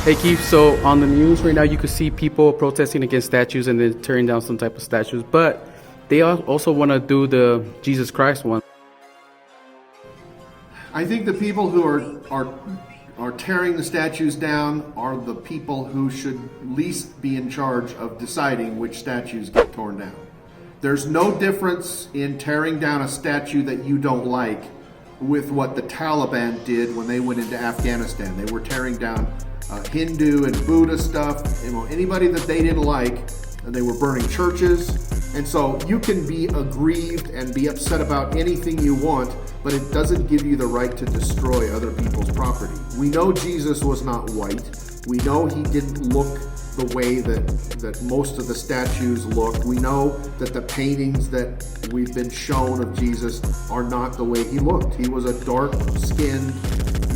Hey Keith, so on the news right now you can see people protesting against statues and then tearing down some type of statues, but they also want to do the Jesus Christ one. I think the people who are tearing the statues down are the people who should least be in charge of deciding which statues get torn down. There's no difference in tearing down a statue that you don't like with what the Taliban did when they went into Afghanistan. They were tearing down Hindu and Buddha stuff, anybody that they didn't like, and they were burning churches. And so you can be aggrieved and be upset about anything you want, but it doesn't give you the right to destroy other people's property. We know Jesus was not white. We know he didn't look the way that most of the statues looked. We know that the paintings that we've been shown of Jesus are not the way he looked. He was a dark-skinned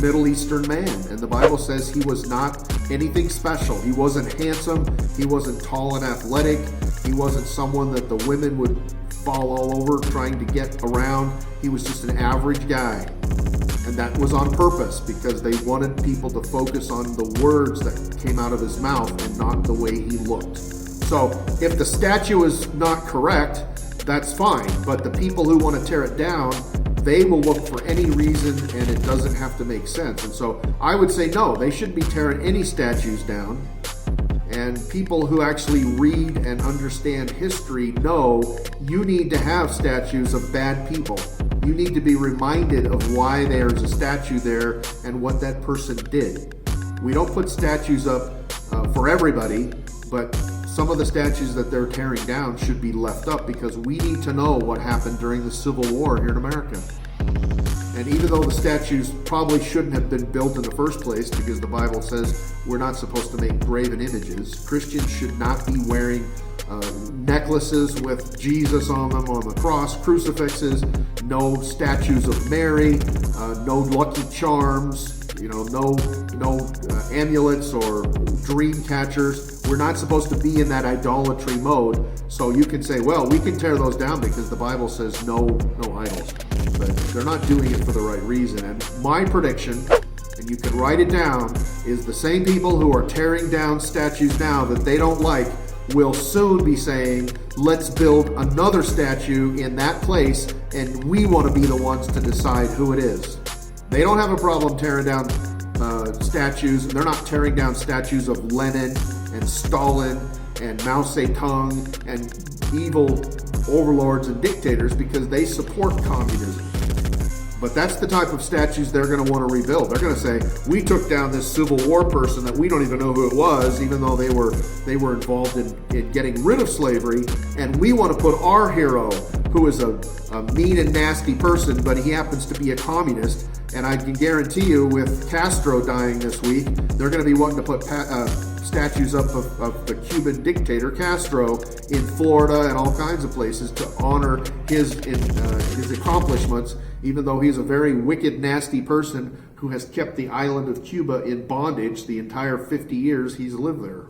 Middle Eastern man, and the Bible says he was not anything special. He wasn't handsome. He wasn't tall and athletic. He wasn't someone that the women would fall all over trying to get around. He was just an average guy. And that was on purpose because they wanted people to focus on the words that came out of his mouth and not the way he looked. So if the statue is not correct, that's fine. But the people who want to tear it down, they will look for any reason and it doesn't have to make sense. And so I would say no, they shouldn't be tearing any statues down. And people who actually read and understand history know you need to have statues of bad people. You need to be reminded of why there's a statue there and what that person did. We don't put statues up for everybody, but some of the statues that they're tearing down should be left up because we need to know what happened during the Civil War here in America. And even though the statues probably shouldn't have been built in the first place because the Bible says we're not supposed to make graven images, Christians should not be wearing necklaces with Jesus on them on the cross, crucifixes, no statues of Mary, no Lucky Charms, no amulets or dream catchers. We're not supposed to be in that idolatry mode. So you can say, well, we can tear those down because the Bible says no idols. But they're not doing it for the right reason. And my prediction, and you can write it down, is the same people who are tearing down statues now that they don't like will soon be saying, let's build another statue in that place, and we want to be the ones to decide who it is. They don't have a problem tearing down statues. They're not tearing down statues of Lenin and Stalin and Mao Zedong and evil overlords and dictators because they support communism. But that's the type of statues they're going to want to rebuild. They're going to say, we took down this Civil War person that we don't even know who it was, even though they were involved in getting rid of slavery, and we want to put our hero, who is a mean and nasty person, but he happens to be a communist. And I can guarantee you, with Castro dying this week, they're going to be wanting to put statues up of the Cuban dictator Castro in Florida and all kinds of places to honor his accomplishments, even though he's a very wicked, nasty person who has kept the island of Cuba in bondage the entire 50 years he's lived there.